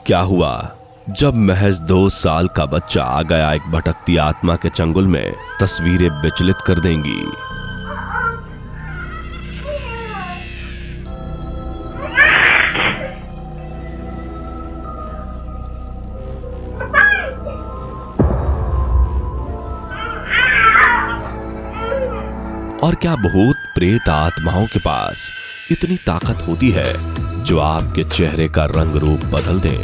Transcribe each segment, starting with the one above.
क्या हुआ जब महज 2 साल का बच्चा आ गया एक भटकती आत्मा के चंगुल में तस्वीरें विचलित कर देंगी। और क्या भूत प्रेत आत्माओं के पास इतनी ताकत होती है जो आपके चेहरे का रंग रूप बदल दे?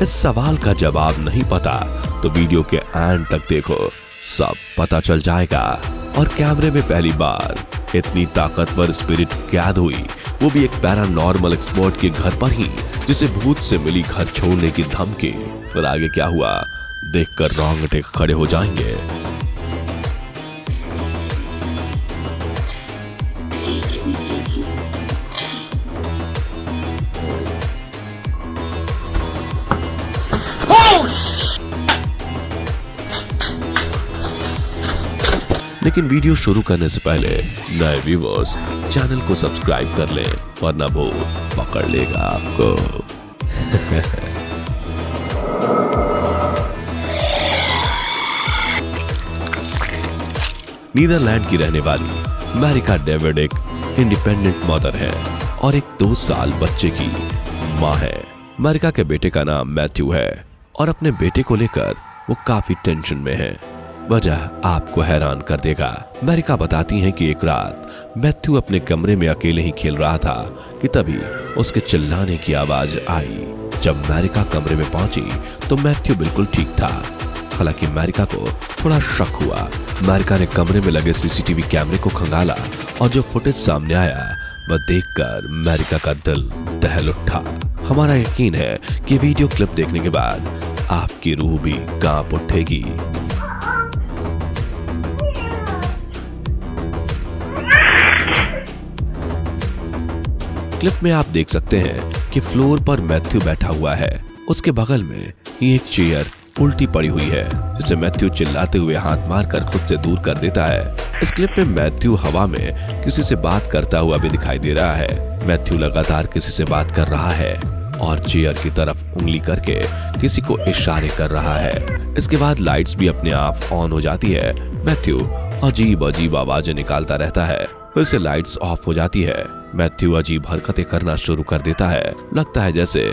इस सवाल का जवाब नहीं पता तो वीडियो के एंड तक देखो, सब पता चल जाएगा। और कैमरे में पहली बार इतनी ताकतवर स्पिरिट कैद हुई, वो भी एक पैरानॉर्मल एक्सपर्ट के घर पर ही, जिसे भूत से मिली घर छोड़ने की धमकी। फिर आगे क्या हुआ देखकर रोंगटे खड़े हो जाएंगे। लेकिन वीडियो शुरू करने से पहले नए व्यूअर्स चैनल को सब्सक्राइब कर लें, वरना भूत पकड़ लेगा आपको। नीदरलैंड की रहने वाली मैरिका डेविड एक इंडिपेंडेंट मदर है और एक 2 साल बच्चे की माँ है। मैरिका के बेटे का नाम मैथ्यू है और अपने बेटे को लेकर वो काफी टेंशन में है। वजह आपको हैरान कर देगा। मैरिका बताती हैं कि एक रात मैथ्यू अपने कमरे में अकेले ही खेल रहा था कि तभी उसके चिल्लाने की आवाज आई। जब मैरिका कमरे में पहुंची तो मैथ्यू बिल्कुल ठीक था। हालांकि मैरिका को थोड़ा शक हुआ। मैरिका ने कमरे में लगे सीसीटीवी कैमरे को खंगाला और जो फुटेज सामने आया वह देखकर मैरिका का दिल दहल उठा। हमारा यकीन है कि वीडियो क्लिप देखने के बाद आपकी रूह भी कांप उठेगी। क्लिप में आप देख सकते हैं कि फ्लोर पर मैथ्यू बैठा हुआ है। उसके बगल में ही एक चेयर उल्टी पड़ी हुई है, जिसे मैथ्यू चिल्लाते हुए हाथ मारकर खुद से दूर कर देता है। इस क्लिप में मैथ्यू हवा में किसी से बात करता हुआ भी दिखाई दे रहा है। मैथ्यू लगातार किसी से बात कर रहा है और चेयर की तरफ उंगली करके किसी को इशारे कर रहा है। इसके बाद लाइट्स भी अपने आप ऑन हो जाती है। मैथ्यू अजीब अजीब आवाजें निकालता रहता है, फिर से लाइट्स ऑफ हो जाती है। मैथ्यू अजीब हरकतें करना शुरू कर देता है। लगता है जैसे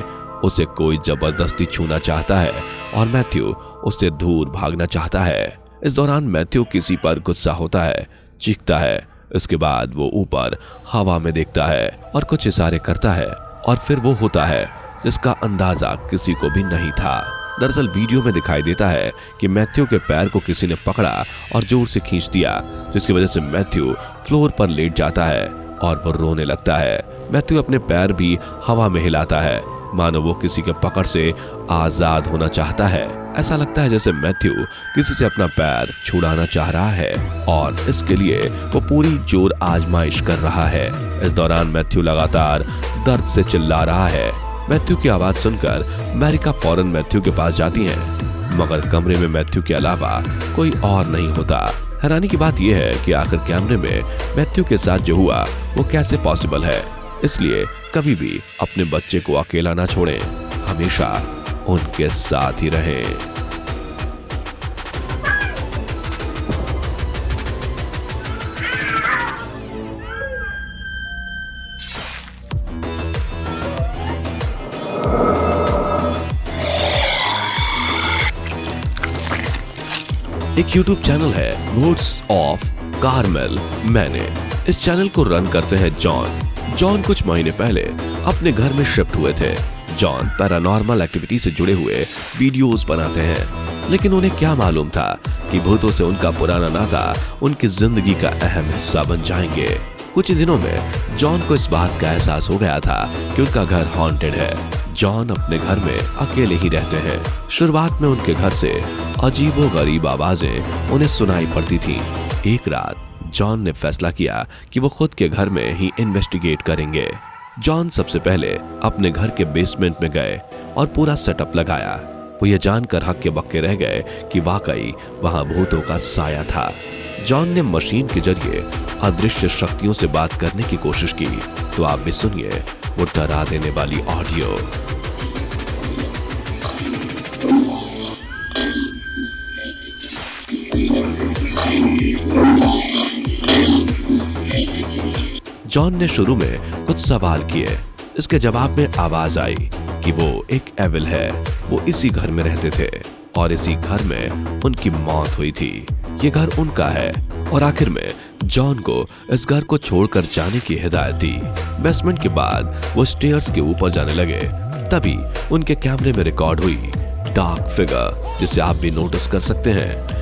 उसे कोई जबरदस्ती छूना चाहता है और मैथ्यू उससे दूर भागना चाहता है। इस दौरान मैथ्यू किसी पर गुस्सा होता है, चीखता है। इसके बाद वो ऊपर हवा में देखता है और कुछ इशारे करता है और फिर वो होता है जिसका अंदाजा किसी को भी नहीं था। दरअसल वीडियो में दिखाई देता है कि मैथ्यू के पैर को किसी ने पकड़ा और जोर से खींच दिया, जिसकी वजह से मैथ्यू फ्लोर पर लेट जाता है और वो रोने लगता है। मैथ्यू अपने पैर भी हवा में हिलाता है, मानो वो किसी के पकड़ से आजाद होना चाहता है। ऐसा लगता है जैसे मैथ्यू किसी से अपना पैर छुड़ाना चाह रहा है और इसके लिए वो पूरी जोर आजमाइश कर रहा है। इस दौरान मैथ्यू लगातार दर्द से चिल्ला रहा है। मैथ्यू की आवाज सुनकर मैरिका फौरन मैथ्यू के पास जाती है, मगर कमरे में मैथ्यू के अलावा कोई और नहीं होता। हैरानी की बात यह है कि आखिर कैमरे में मैथ्यू के साथ जो हुआ वो कैसे पॉसिबल है। इसलिए कभी भी अपने बच्चे को अकेला ना छोड़ें, हमेशा उनके साथ ही रहें। एक YouTube चैनल है वुड्स ऑफ कार्मेल मैने। इस चैनल को रन करते हैं जॉन कुछ महीने पहले अपने घर में शिफ्ट हुए थे। जॉन पैरानॉर्मल एक्टिविटी से जुड़े हुए वीडियोस बनाते हैं, लेकिन उन्हें क्या मालूम था कि भूतों से उनका पुराना नाता उनकी जिंदगी का अहम हिस्सा बन जाएंगे। कुछ दिनों में जॉन को इस बात का एहसास हो गया था कि उनका घर हॉन्टेड है। जॉन अपने घर में अकेले ही रहते हैं। शुरुआत में उनके घर से अजीबोगरीब आवाजें उन्हें सुनाई पड़ती थी। एक रात जॉन ने फैसला किया कि वो खुद के घर में ही इन्वेस्टिगेट करेंगे। जॉन सबसे पहले अपने घर के बेसमेंट में गए और पूरा सेटअप लगाया। वो ये जानकर हक्के बक्के रह गए कि वाकई वहां भूतों का साया था। जॉन ने मशीन के जरिए अदृश्य शक्तियों से बात करने की कोशिश की, तो आप भी सुनिए वो डरा देने वाली ऑडियो। जॉन ने शुरू में कुछ सवाल किए। इसके जवाब में आवाज आई कि वो एक एविल है। वो इसी घर में रहते थे और इसी घर में उनकी मौत हुई थी। ये घर उनका है और आखिर में जॉन को इस घर को छोड़कर जाने की हिदायत दी। बेसमेंट के बाद वो स्टेयर्स के ऊपर जाने लगे। तभी उनके कैमरे में रिकॉर्ड हुई डार्क फिगर, जिसे आप भी नोटिस कर सकते हैं।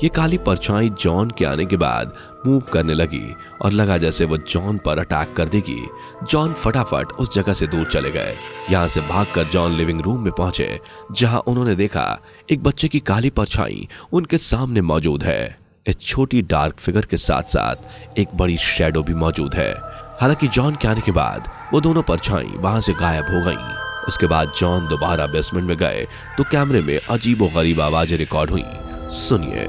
ये काली परछाई जॉन के आने के बाद मूव करने लगी और लगा जैसे वो जॉन पर अटैक कर देगी। जॉन फटाफट उस जगह से दूर चले गए। यहाँ से भागकर जॉन लिविंग रूम में पहुंचे, जहां उन्होंने देखा एक बच्चे की काली परछाई उनके सामने मौजूद है। इस छोटी डार्क फिगर के साथ साथ एक बड़ी शैडो भी मौजूद है। हालांकि जॉन के आने के बाद वो दोनों परछाई वहां से गायब हो गईं। उसके बाद जॉन दोबारा बेसमेंट में गए तो कैमरे में अजीबोगरीब आवाजें रिकॉर्ड हुई। सुनिए।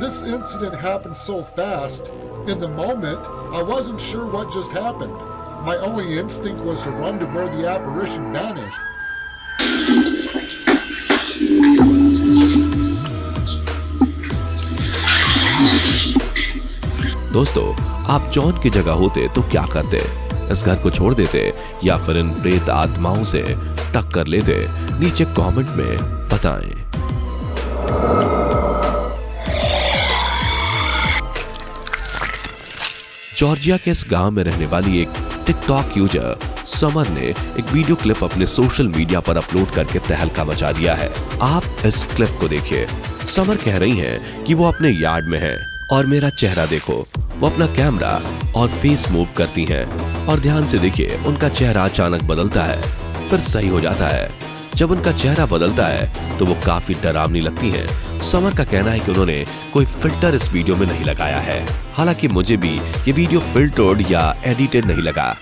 This incident happened so fast. In the moment, I wasn't sure what just happened. My only instinct was to run to where the apparition vanished. दोस्तों, आप जॉन की जगह होते तो क्या करते? इस घर को छोड़ देते या फिर इन प्रेत आत्माओं से टक्कर लेते? नीचे कमेंट में बताएं। जॉर्जिया के इस गांव में रहने वाली एक टिकटॉक यूजर समर ने एक वीडियो क्लिप अपने सोशल मीडिया पर अपलोड करके तहलका मचा दिया है। आप इस क्लिप को देखिए। समर कह रही हैं कि वो अपने यार्ड में है और मेरा चेहरा देखो। वो अपना कैमरा और फेस मूव करती हैं और ध्यान से देखिए, उनका चेहरा अचानक बदलता है, फिर सही हो जाता है। जब उनका चेहरा बदलता है तो वो काफी डरावनी लगती हैं। समर का कहना है कि उन्होंने कोई फिल्टर इस वीडियो में नहीं लगाया है। हालांकि मुझे भी ये वीडियो फिल्टर्ड या एडिटेड नहीं लगा।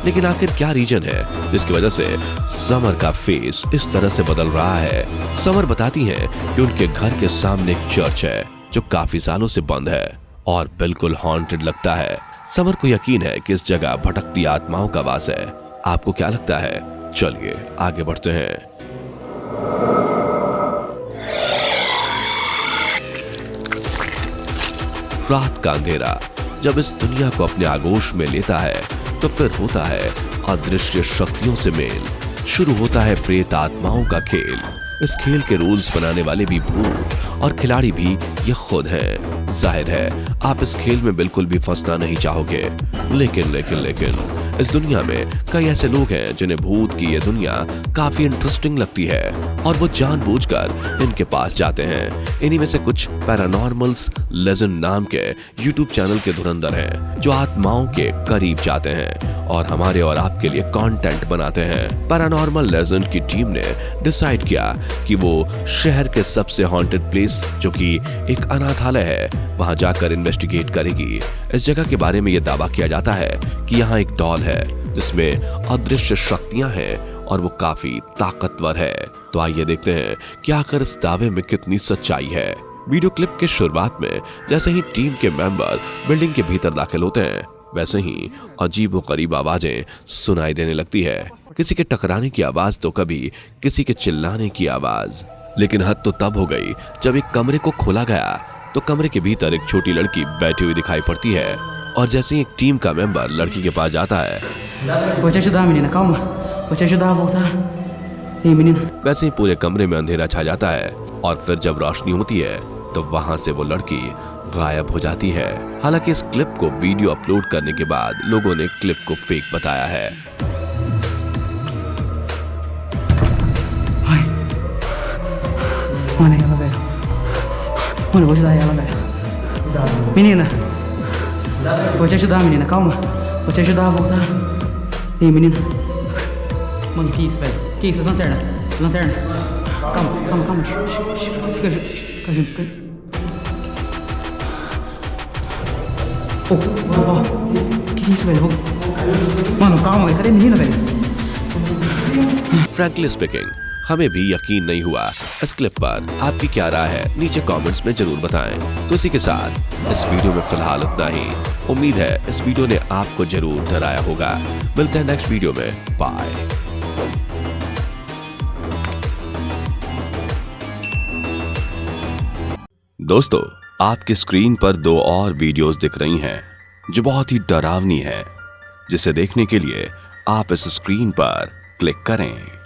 लेकिन आखिर क्या रीजन है जिसकी वजह से समर का फेस इस तरह से बदल रहा है? समर बताती हैं कि उनके घर के सामने एक चर्च है जो काफी सालों से बंद है और बिल्कुल हॉन्टेड लगता है। समर को यकीन है कि इस जगह भटकती आत्माओं का वास है। आपको क्या लगता है? चलिए आगे बढ़ते हैं। रात का अंधेरा जब इस दुनिया को अपने आगोश में लेता है तो फिर होता है अदृश्य शक्तियों से मेल। शुरू होता है प्रेत आत्माओं का खेल। इस खेल के रूल्स बनाने वाले भी भूत और खिलाड़ी भी ये खुद हैं। जाहिर है आप इस खेल में बिल्कुल भी फंसना नहीं चाहोगे। लेकिन इस दुनिया में कई ऐसे लोग हैं जिन्हें भूत की ये दुनिया काफी इंटरेस्टिंग लगती है और वो जानबूझकर इनके पास जाते हैं। इन्हीं में से कुछ पैरानॉर्मल्स लेजेंड नाम के यूट्यूब चैनल के धुरंधर हैं जो आत्माओं के करीब जाते हैं और हमारे और आपके लिए कंटेंट बनाते हैं। पैरानॉर्मल लेजेंड की टीम ने डिसाइड किया कि वो शहर के सबसे हॉन्टेड प्लेस जो कि एक अनाथालय है वहां जाकर इन्वेस्टिगेट करेगी। इस जगह के बारे में यह दावा किया जाता है कि यहाँ एक डॉल है जिसमें अदृश्य शक्तियां हैं और वो काफी ताकतवर है। तो आइए देखते हैं कि आखिर इस दावे में कितनी सच्चाई है। वीडियो क्लिप के शुरुआत में जैसे ही टीम के मेंबर बिल्डिंग के भीतर दाखिल होते हैं वैसे ही अजीबोगरीब आवाजें सुनाई देने लगती है। किसी के टकराने की आवाज तो कभी किसी के चिल्लाने की आवाज। लेकिन हद तो तब हो गई जब एक कमरे को खोला गया तो कमरे के भीतर एक छोटी लड़की बैठी हुई दिखाई पड़ती है और जैसे ही एक टीम का मेंबर लड़की के पास जाता है वैसे ही पूरे कमरे में अंधेरा छा जाता है और फिर जब रोशनी होती है तो वहां से वो लड़की गायब हो जाती है। हालांकि इस क्लिप को वीडियो अपलोड करने के बाद लोगों ने क्लिप को फेक बताया है। Menina, vou te ajudar, menina, calma. Vou te ajudar a voltar. Ei, menina. Mano, que isso, velho? Que isso, as lanternas? Lanterna. Calma. Fica junto. Que isso, velho? Mano, calma, cadê a menina, velho? Frankly speaking, हमें भी यकीन नहीं हुआ। इस clip पर आपकी क्या राय है नीचे कमेंट्स में जरूर बताएं। तो इसी के साथ इस वीडियो में फिलहाल उतना ही। उम्मीद है इस वीडियो ने आपको जरूर डराया होगा। मिलते हैं नेक्स्ट वीडियो में। बाय। दोस्तों, आपकी स्क्रीन पर 2 और वीडियोस दिख रही हैं जो बहुत ही डरावनी है, जिसे देखने के लिए आप इस स्क्रीन पर क्लिक करें।